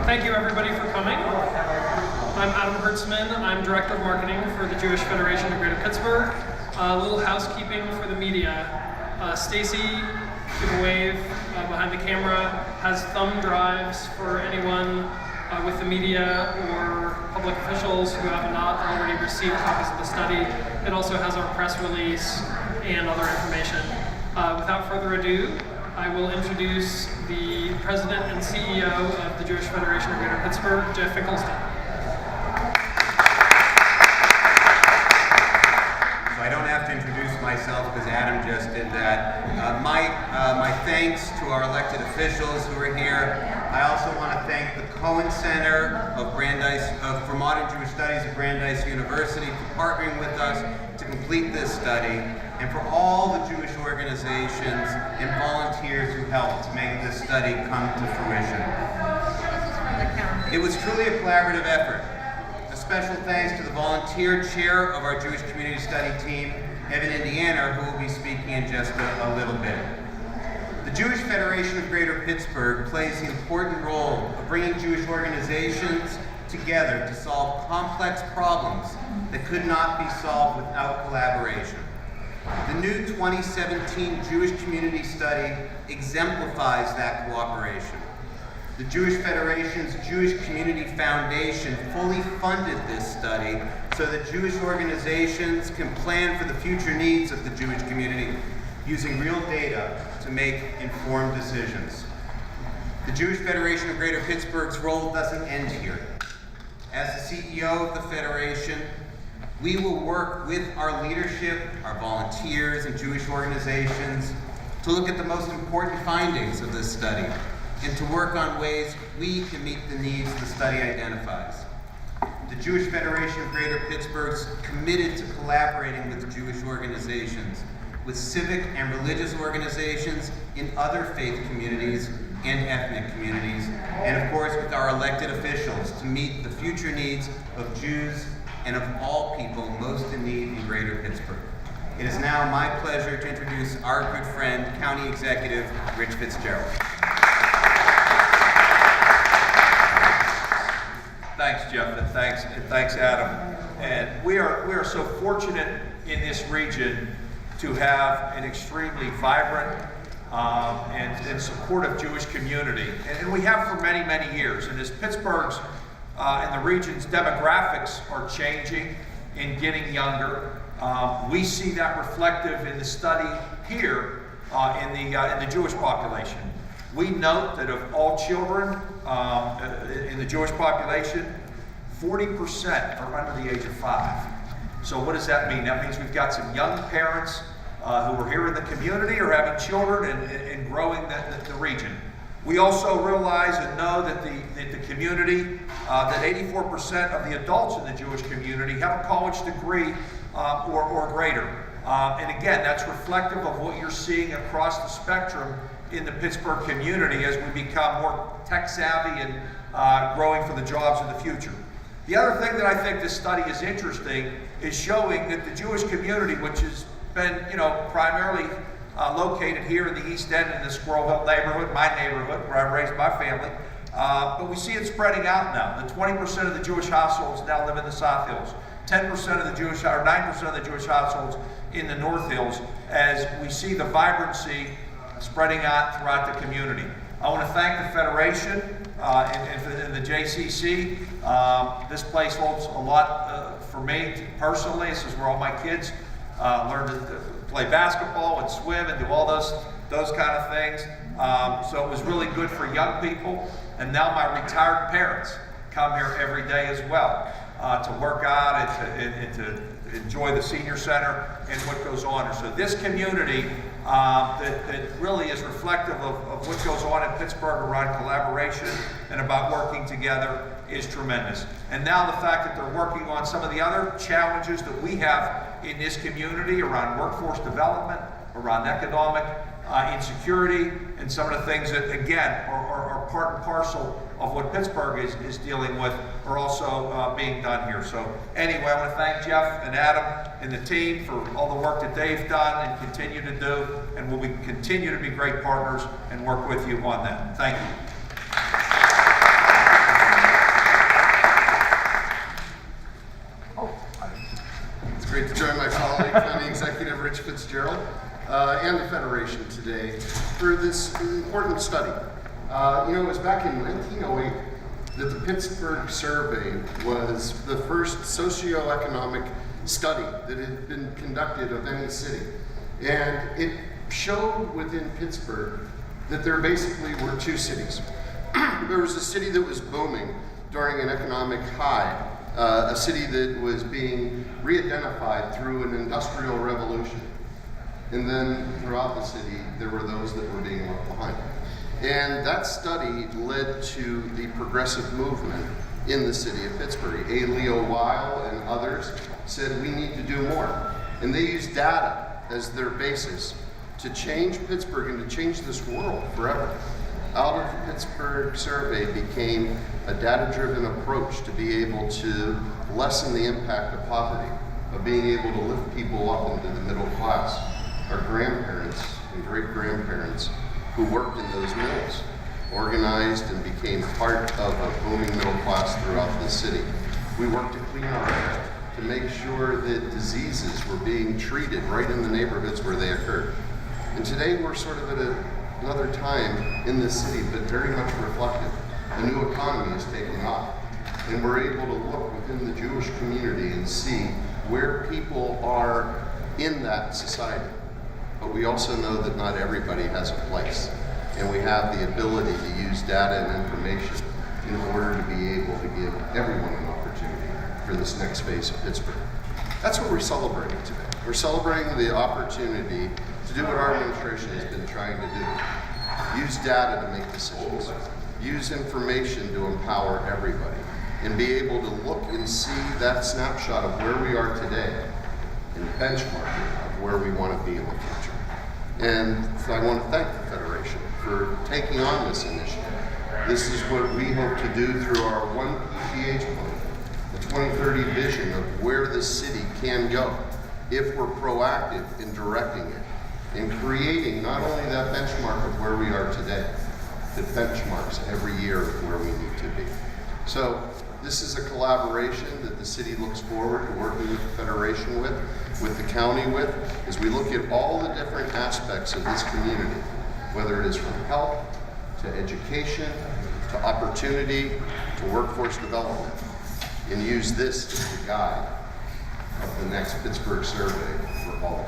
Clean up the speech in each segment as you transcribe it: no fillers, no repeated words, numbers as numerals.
Thank you everybody for coming. I'm Adam Hertzman. I'm Director of Marketing for the Jewish Federation of Greater Pittsburgh. A little housekeeping for the media. Stacy, give a wave behind the camera, has thumb drives for anyone with the media or public officials who have not already received copies of the study. It also has our press release and other information. Without further ado, I will introduce the President and CEO of the Jewish Federation of Greater Pittsburgh, Jeff Finkelstein. So I don't have to introduce myself because Adam just did that. My thanks to our elected officials who are here. I also want to thank the Cohen Center for Modern Jewish Studies at Brandeis University for partnering with us to complete this study, and for all the Jewish organizations and volunteers who helped to make this study come to fruition. It was truly a collaborative effort. A special thanks to the volunteer chair of our Jewish Community Study team, Evan Indiana, who will be speaking in just a little bit. The Jewish Federation of Greater Pittsburgh plays the important role of bringing Jewish organizations together to solve complex problems that could not be solved without collaboration. The new 2017 Jewish Community Study exemplifies that cooperation. The Jewish Federation's Jewish Community Foundation fully funded this study so that Jewish organizations can plan for the future needs of the Jewish community using real data to make informed decisions. The Jewish Federation of Greater Pittsburgh's role doesn't end here. As the CEO of the Federation, we will work with our leadership, our volunteers, and Jewish organizations to look at the most important findings of this study and to work on ways we can meet the needs the study identifies. The Jewish Federation of Greater Pittsburgh is committed to collaborating with Jewish organizations, with civic and religious organizations in other faith communities and ethnic communities, and of course with our elected officials to meet the future needs of Jews and of all people most in need in Greater Pittsburgh. It is now my pleasure to introduce our good friend, County Executive Rich Fitzgerald. Thanks, Jeff, and thanks, Adam. And we are so fortunate in this region to have an extremely vibrant and supportive Jewish community, and we have for many, many years. And as Pittsburgh's and the region's demographics are changing and getting younger, we see that reflective in the study here in the Jewish population. We note that of all children in the Jewish population, 40% are under the age of 5. So what does that mean? That means we've got some young parents who are here in the community or having children and growing the region. We also realize and know that the community, that 84% of the adults in the Jewish community have a college degree or greater. And again, that's reflective of what you're seeing across the spectrum in the Pittsburgh community as we become more tech savvy and growing for the jobs of the future. The other thing that I think this study is interesting is showing that the Jewish community, which has been, primarily located here in the East End in the Squirrel Hill neighborhood, my neighborhood, where I raised my family. But we see it spreading out now. The 20% of the Jewish households now live in the South Hills. 10% of the Jewish, or 9% of the Jewish households in the North Hills, as we see the vibrancy spreading out throughout the community. I want to thank the Federation and the JCC. This place holds a lot for me personally. This is where all my kids learn to play basketball and swim and do all those kind of things. So it was really good for young people, and now my retired parents come here every day as well to work out and to enjoy the senior center and what goes on. And so this community that really is reflective of what goes on in Pittsburgh around collaboration and about working together is tremendous. And now the fact that they're working on some of the other challenges that we have in this community around workforce development, around economic insecurity, and some of the things that, again, are part and parcel of what Pittsburgh is dealing with are also being done here. So anyway, I want to thank Jeff and Adam and the team for all the work that they've done and continue to do, and we'll continue to be great partners and work with you on that. Thank you. an important study. It was back in 1908 that the Pittsburgh Survey was the first socioeconomic study that had been conducted of any city. And it showed within Pittsburgh that there basically were two cities. There was a city that was booming during an economic high, a city that was being re-identified through an industrial revolution. And then throughout the city, there were those that were being left behind. And that study led to the progressive movement in the city of Pittsburgh. A. Leo Weil and others said we need to do more. And they used data as their basis to change Pittsburgh and to change this world forever. Out of the Pittsburgh Survey became a data-driven approach to be able to lessen the impact of poverty, of being able to lift people up into the middle class. Our grandparents and great-grandparents who worked in those mills organized and became part of a booming middle class throughout the city. We worked to clean our air, to make sure that diseases were being treated right in the neighborhoods where they occurred. And today we're sort of at another time in this city, but very much reflective. A new economy is taking off, and we're able to look within the Jewish community and see where people are in that society. But we also know that not everybody has a place, and we have the ability to use data and information in order to be able to give everyone an opportunity for this next phase of Pittsburgh. That's what we're celebrating today. We're celebrating the opportunity to do what our administration has been trying to do. Use data to make decisions. Use information to empower everybody. And be able to look and see that snapshot of where we are today and benchmark it of where we want to be in the future. And I want to thank the Federation for taking on this initiative. This is what we hope to do through our One PGH plan, the 2030 vision of where this city can go if we're proactive in directing it and creating not only that benchmark of where we are today, but benchmarks every year of where we need to be. So this is a collaboration that the city looks forward to working with the Federation with the county with, as we look at all the different aspects of this community, whether it is from health to education to opportunity to workforce development, and use this as the guide of the next Pittsburgh survey for all.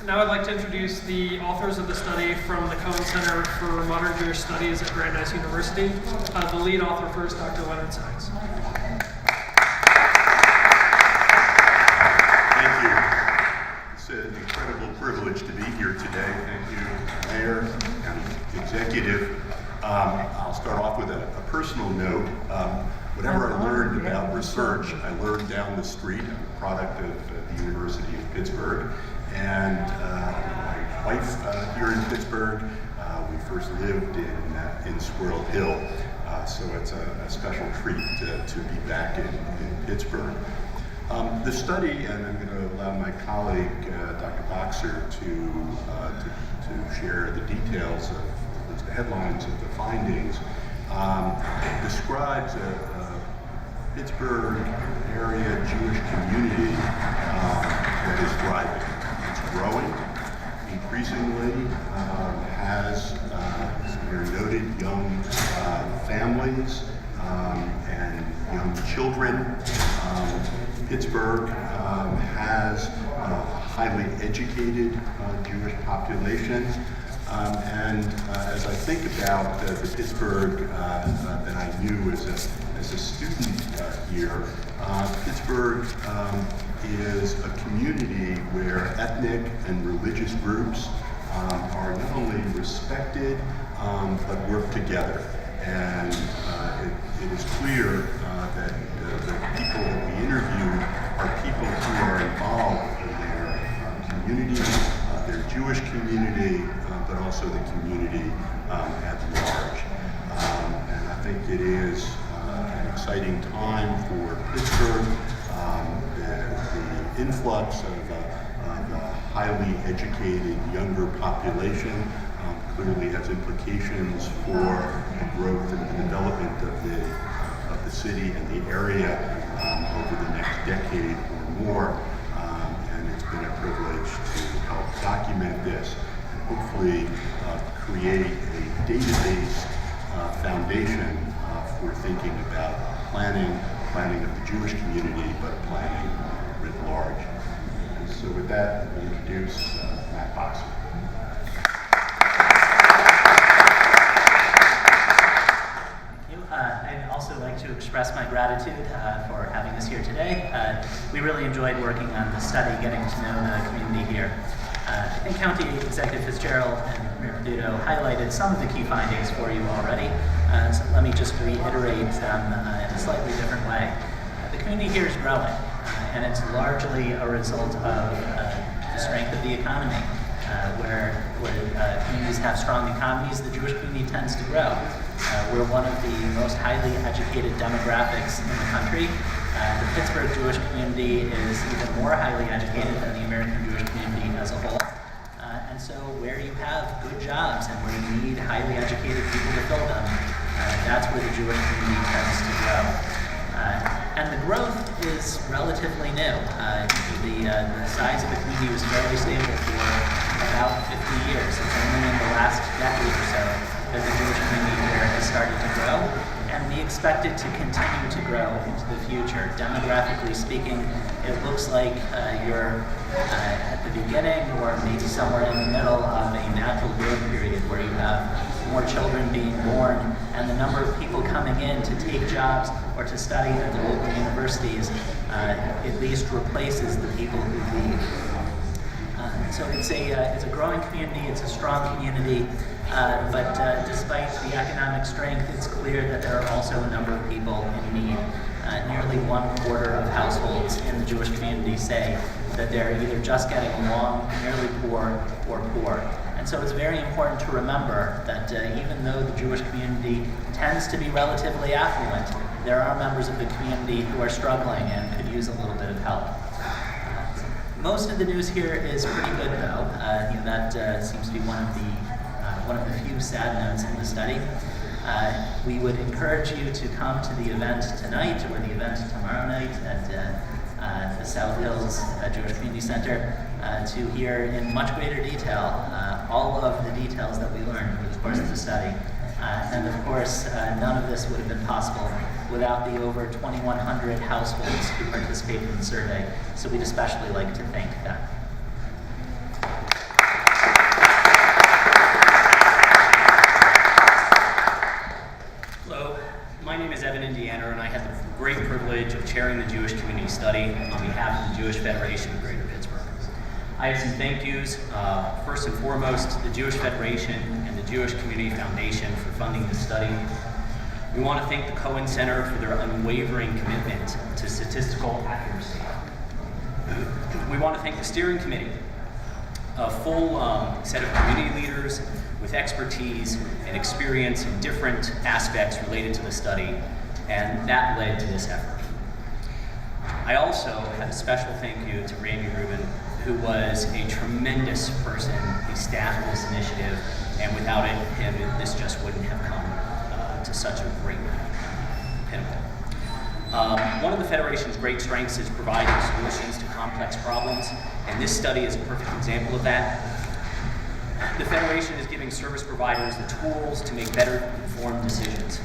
Now I'd like to introduce the authors of the study from the Cohen Center for Modern Jewish Studies at Brandeis University. The lead author first, Dr. Leonard Sachs. Thank you. It's an incredible privilege to be here today. Thank you, Mayor, County Executive. I'll start off with a personal note. Whatever I learned about research, I learned down the street. I'm a product of the University of Pittsburgh. And my wife here in Pittsburgh, we first lived in Squirrel Hill. So it's a special treat to be back in Pittsburgh. The study, and I'm going to allow my colleague, Dr. Boxer, to share the details of at least the headlines of the findings, describes a Pittsburgh area Jewish community that is thriving. It's growing, increasingly has some very noted young families and young children. Pittsburgh has a highly educated Jewish population. And as I think about the Pittsburgh that I knew as a student here, Pittsburgh is a community where ethnic and religious groups are not only respected, but work together. And it is clear that the people that we interviewed are people who are involved in their community, their Jewish community, but also the community at large. And I think it is an exciting time for Pittsburgh. The influx of a highly educated younger population clearly has implications for the growth and the development of the city and the area over the next decade or more. And it's been a privilege to help document this and hopefully create a database foundation for thinking about planning of the Jewish community, but planning writ large. And so with that, let me introduce Matt Boxer. I'd also like to express my gratitude for having us here today. We really enjoyed working on the study, getting to know the community here. I think County Executive Fitzgerald and Mayor Peduto highlighted some of the key findings for you already, so let me just reiterate them in a slightly different way. The community here is growing, and it's largely a result of the strength of the economy. Where communities have strong economies, the Jewish community tends to grow. We're one of the most highly educated demographics in the country. The Pittsburgh Jewish community is even more highly educated than the American Jewish community as a whole. And so where you have good jobs and where you need highly educated people to fill them, that's where the Jewish community tends to grow. And the growth is relatively new. The size of the community was fairly stable for about 50 years. It's only in the last decade or so that the Jewish community here has started to grow, and we expect it to continue to grow into the future. Demographically speaking, it looks like you're at the beginning or maybe somewhere in the middle of a natural growth period where you have more children being born, and the number of people coming in to take jobs or to study at the local universities at least replaces the people who leave. So it's a growing community, it's a strong community, but despite the economic strength, it's clear that there are also a number of people in need. Nearly 1/4 of households in the Jewish community say that they're either just getting along, nearly poor, or poor. And so it's very important to remember that even though the Jewish community tends to be relatively affluent, there are members of the community who are struggling and could use a little bit of help. Most of the news here is pretty good, though. That seems to be one of the few sad notes in the study. We would encourage you to come to the event tonight or the event tomorrow night at the South Hills Jewish Community Center to hear in much greater detail all of the details that we learned over the course of the study. And of course, none of this would have been possible without the over 2,100 households who participated in the survey. So we'd especially like to thank them. Hello, my name is Evan Indiana, and I have the great privilege of chairing the Jewish Community Study on behalf of the Jewish Federation of Greater Pittsburgh. I have some thank yous. First and foremost, the Jewish Federation and the Jewish Community Foundation for funding this study. We want to thank the Cohen Center for their unwavering commitment to statistical accuracy. We want to thank the steering committee, a full set of community leaders with expertise and experience in different aspects related to the study, and that led to this effort. I also have a special thank you to Randy Rubin, who was a tremendous person. He staffed this initiative, and without him, this just wouldn't have come to such a great pinnacle. One of the Federation's great strengths is providing solutions to complex problems, and this study is a perfect example of that. The Federation is giving service providers the tools to make better informed decisions.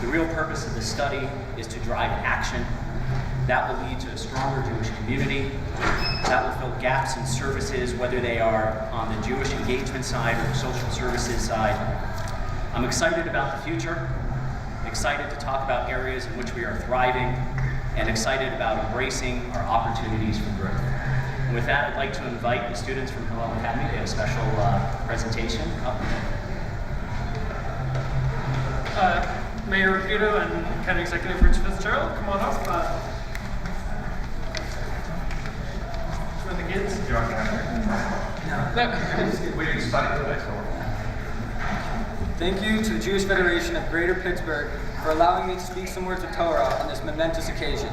The real purpose of this study is to drive action that will lead to a stronger Jewish community, that will fill gaps in services, whether they are on the Jewish engagement side or the social services side. I'm excited about the future, excited to talk about areas in which we are thriving, and excited about embracing our opportunities for growth. And with that, I'd like to invite the students from Hillel Academy to have a special presentation. Mayor Peduto and County Executive Rich Fitzgerald, come on up. For the kids. We didn't study today, so. Thank you to the Jewish Federation of Greater Pittsburgh for allowing me to speak some words of Torah on this momentous occasion.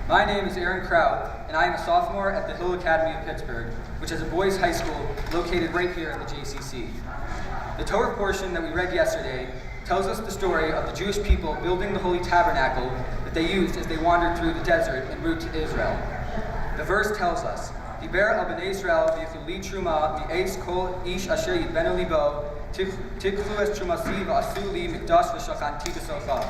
My name is Aaron Kraut, and I am a sophomore at the Hill Academy of Pittsburgh, which is a boys' high school located right here in the JCC. The Torah portion that we read yesterday tells us the story of the Jewish people building the Holy Tabernacle that they used as they wandered through the desert en route to Israel. The verse tells us, Diber al bnei Israel v'yichuli truma mi'es kol ish asher yidbenu libo tiklu es trumasi v'asu li mikdash v'shachanti b'socha.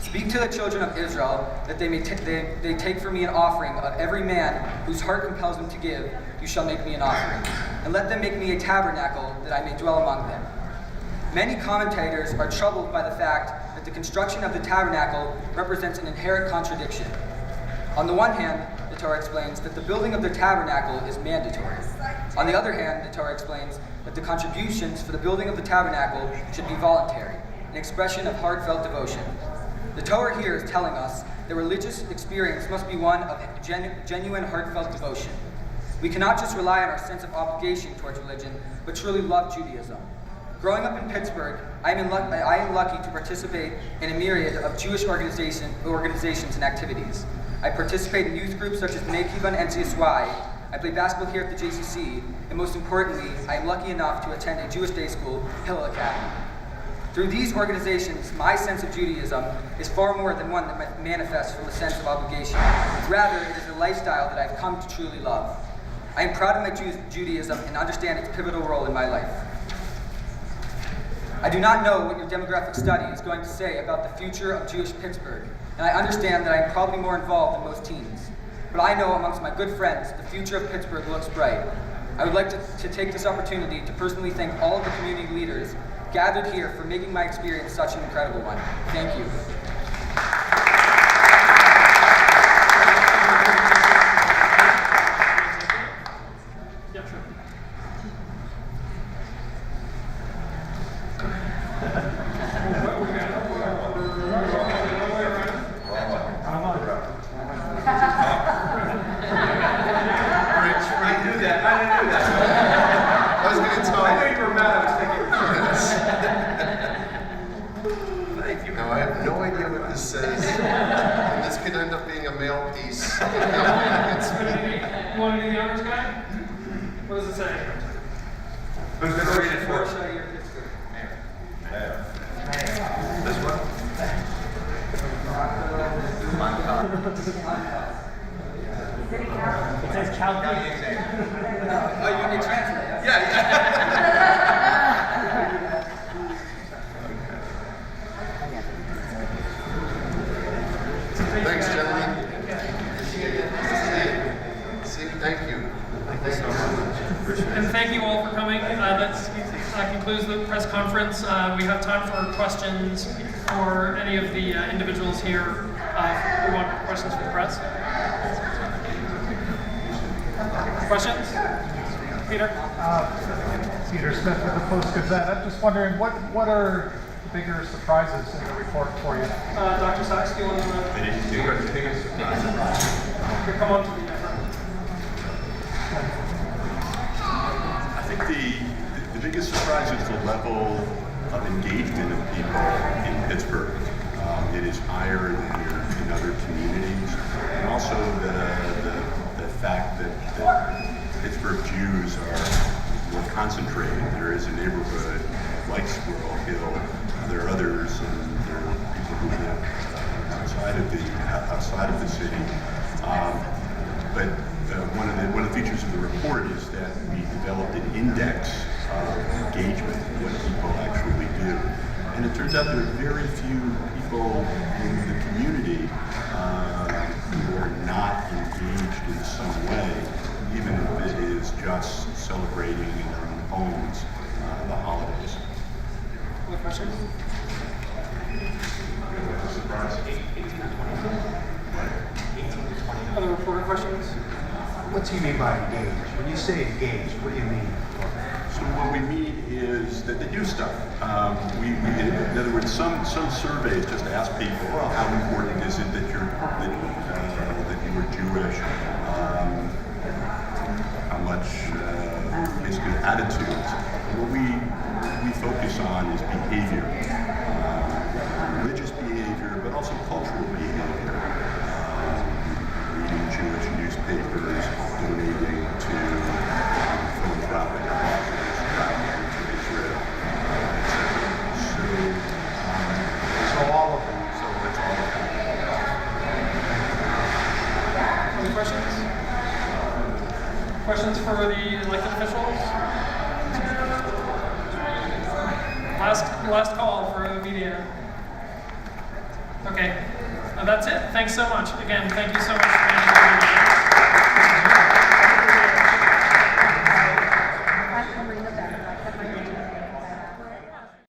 Speak to the children of Israel that they take for me an offering of every man whose heart compels him to give, you shall make me an offering. And let them make me a tabernacle that I may dwell among them. Many commentators are troubled by the fact that the construction of the tabernacle represents an inherent contradiction. On the one hand, the Torah explains that the building of the tabernacle is mandatory. On the other hand, the Torah explains that the contributions for the building of the tabernacle should be voluntary, an expression of heartfelt devotion. The Torah here is telling us that religious experience must be one of genuine heartfelt devotion. We cannot just rely on our sense of obligation towards religion, but truly love Judaism. Growing up in Pittsburgh, I am lucky to participate in a myriad of Jewish organizations and activities. I participate in youth groups such as Bnei Kiva and NCSY. I play basketball here at the JCC, and most importantly, I am lucky enough to attend a Jewish day school, Hillel Academy. Through these organizations, my sense of Judaism is far more than one that manifests from a sense of obligation. Rather, it is a lifestyle that I've come to truly love. I am proud of my Judaism and understand its pivotal role in my life. I do not know what your demographic study is going to say about the future of Jewish Pittsburgh, and I understand that I am probably more involved than most teens. But I know amongst my good friends, the future of Pittsburgh looks bright. I would like to take this opportunity to personally thank all of the community leaders gathered here for making my experience such an incredible one. Thank you. Yeah, sure. I knew that. I was going to tell I you. knew you were mad. I was thinking. Thank you. Now, I have no idea what this says, and this could end up being a mail piece. It's- You want to do the honors guy? What does it say? Who's going to read it for us? This one? It says Calcutta. Oh, you need to translate. Yeah. Thanks, gentlemen. See, thank you. Thank you so much. And thank you all for coming. That concludes the press conference. We have time for questions for any of the individuals here who want questions for the press. Questions? Peter? Peter Smith with the Post-Gazette. I'm just wondering, what are the bigger surprises in the report for you? Dr. Sachs, do you want to come on to the I think the biggest surprise is the level of engagement of people in Pittsburgh. It is higher than in other communities, and also the fact that Pittsburgh Jews are more concentrated. There is a neighborhood like Squirrel Hill. There are others, and there are people who live outside of the city. But one of the features of the report is that we developed an index of engagement, what people actually do. And it turns out there are very few people in the community who are not engaged in some way, even if it is just celebrating in their own homes the holidays. Other questions? Other reporter questions? What do you mean by engaged? When you say engaged, what do you mean? So what we mean is that they do stuff. In other words, some surveys just ask people, well, how important is it that you were Jewish? How much, basically, attitudes. And what we focus on is behavior, religious behavior, but also cultural behavior. Reading Jewish newspapers, donating to philanthropic causes, traveling to Israel, etc. So So all of them. so that's all of that. Questions? Questions for the elected officials? Last call for the media. Okay, that's it. Thanks so much. Again, thank you so much for